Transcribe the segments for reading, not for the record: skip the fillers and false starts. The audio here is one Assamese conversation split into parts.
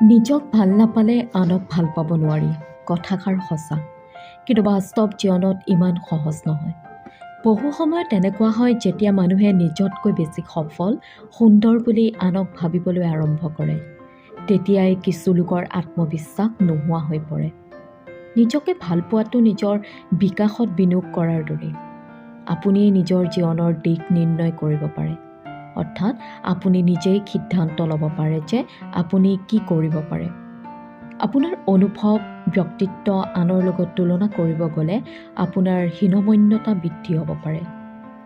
নিজক ভাল নাপালে আনক ভাল পাব নোৱাৰি। কথাষাৰ সঁচা, কিন্তু বাস্তৱ জীৱনত ইমান সহজ নহয়। বহু সময়ত তেনেকুৱা হয় যেতিয়া মানুহে নিজতকৈ বেছি সফল, সুন্দৰ বুলি আনক ভাবিবলৈ আৰম্ভ কৰে। তেতিয়াই কিছু লোকৰ আত্মবিশ্বাস নোহোৱা হৈ পৰে। নিজকে ভাল পোৱাটো নিজৰ বিকাশত বিনিয়োগ কৰাৰ দৰে। আপুনি নিজৰ জীৱনৰ দিশ নিৰ্ণয় কৰিব পাৰে। অৰ্থাৎ আপুনি নিজেই সিদ্ধান্ত ল'ব পাৰে যে আপুনি কি কৰিব পাৰে। আপোনাৰ অনুভৱ, ব্যক্তিত্ব আনৰ লগত তুলনা কৰিব গ'লে আপোনাৰ হীনমন্যতা বৃদ্ধি হ'ব পাৰে।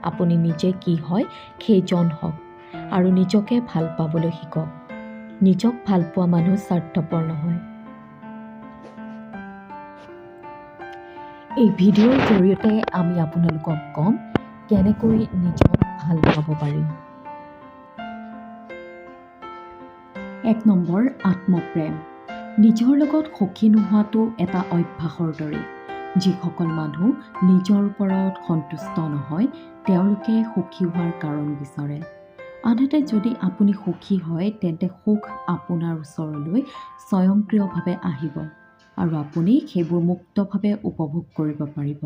আপুনি নিজে কি হয় সেইজন হওক আৰু নিজকে ভাল পাবলৈ শিকক। নিজক ভাল পোৱা মানুহ স্বাৰ্থপৰ নহয়। এই ভিডিঅ'ৰ জৰিয়তে আমি আপোনালোকক ক'ম কেনেকৈ নিজক ভাল পাব পাৰি। ১ নম্বৰ, আত্মপ্ৰেম। নিজৰ লগত সুখী নোহোৱাটো এটা অভ্যাসৰ দৰে। যিসকল মানুহ নিজৰ ওপৰত সন্তুষ্ট নহয়, তেওঁলোকে সুখী হোৱাৰ কাৰণ বিচাৰে। আনহাতে যদি আপুনি সুখী হয়, তেন্তে সুখ আপোনাৰ ওচৰলৈ স্বয়ংক্ৰিয়ভাৱে আহিব আৰু আপুনি সেইবোৰ মুক্তভাৱে উপভোগ কৰিব পাৰিব।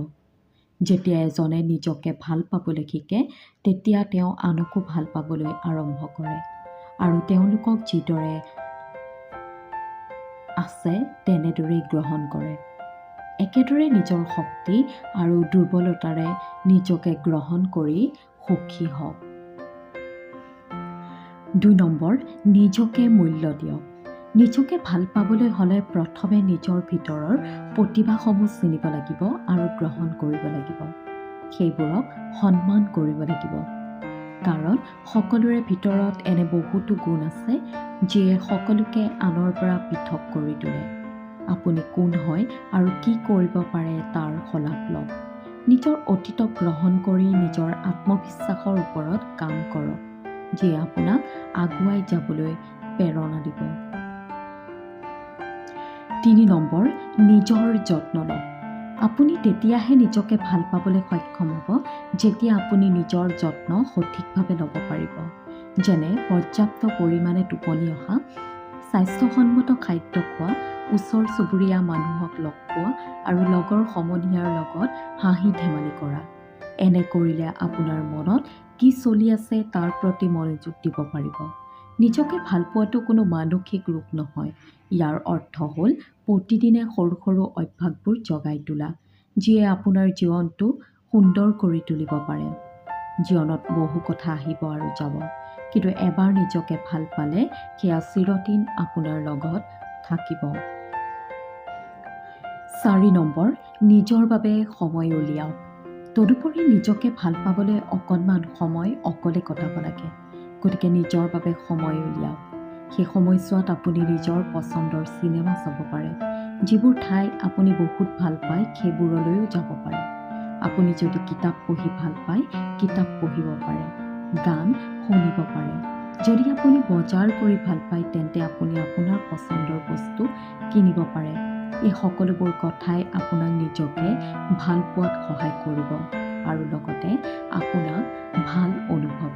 যেতিয়া এজনে নিজকে ভাল পাবলৈ শিকে, তেতিয়া তেওঁ আনকো ভাল পাবলৈ আৰম্ভ কৰে আৰু তেওঁলোকক যিদৰে আছে তেনেদৰেই গ্ৰহণ কৰে। একেদৰে নিজৰ শক্তি আৰু দুৰ্বলতাৰে নিজকে গ্ৰহণ কৰি সুখী হওক। ২ নম্বৰ, নিজকে মূল্য দিয়ক। নিজকে ভাল পাবলৈ হ'লে প্ৰথমে নিজৰ ভিতৰৰ প্ৰতিভাসমূহ চিনিব লাগিব আৰু গ্ৰহণ কৰিব লাগিব। সেইবোৰক সন্মান কৰিব লাগিব। কাৰণ সকলোৰে ভিতৰত এনে বহুতো গুণ আছে যিয়ে সকলোকে আনৰ পৰা পৃথক কৰি তোলে। আপুনি কোন হয় আৰু কি কৰিব পাৰে তাৰ শলাগ লওক। নিজৰ অতীতক গ্ৰহণ কৰি নিজৰ আত্মবিশ্বাসৰ ওপৰত কাম কৰক, যিয়ে আপোনাক আগুৱাই যাবলৈ প্ৰেৰণা দিব। ৩ নম্বৰ, নিজৰ যত্ন লওক। আপুনি তেতিয়াহে নিজকে ভাল পাবলৈ সক্ষম হ'ব যেতিয়া আপুনি নিজৰ যত্ন সঠিকভাৱে ল'ব পাৰিব। যেনে পৰ্যাপ্ত পৰিমাণে টোপনি অহা, স্বাস্থ্যসন্মত খাদ্য খোৱা, ওচৰ চুবুৰীয়া মানুহক লগ পোৱা আৰু লগৰ সমনীয়াৰ লগত হাঁহি ধেমালি কৰা। এনে কৰিলে আপোনাৰ মনত কি চলি আছে তাৰ প্ৰতি মনোযোগ দিব পাৰিব। নিজকে ভাল পোৱাটো কোনো মানসিক ৰোগ নহয়। ইয়াৰ অৰ্থ হ'ল প্ৰতিদিনে সৰু সৰু অভ্যাসবোৰ জগাই তোলা, যিয়ে আপোনাৰ জীৱনটো সুন্দৰ কৰি তুলিব পাৰে। জীৱনত বহু কথা আহিব আৰু যাব, কিন্তু এবাৰ নিজকে ভাল পালে সেয়া চিৰদিন আপোনাৰ লগত থাকিব। ৪ নম্বৰ, নিজৰ বাবে সময় উলিয়াওক। তদুপৰি নিজকে ভাল পাবলৈ অকণমান সময় অকলে কটাব লাগে। গতিকে নিজৰ বাবে সময় উলিয়াওক। সেই সময়ছোৱাত আপুনি নিজৰ পচন্দৰ চিনেমা চাব পাৰে। যিবোৰ ঠাই আপুনি বহুত ভাল পায় সেইবোৰলৈও যাব পাৰে। আপুনি যদি কিতাপ পঢ়ি ভাল পায়, কিতাপ পঢ়িব পাৰে। গান শুনিব পাৰে। যদি আপুনি বজাৰ কৰি ভাল পায়, তেন্তে আপুনি আপোনাৰ পচন্দৰ বস্তু কিনিব পাৰে। এই সকলোবোৰ কথাই আপোনাক নিজকে ভাল পোৱাত সহায় কৰিব আৰু লগতে আপোনাক ভাল অনুভৱ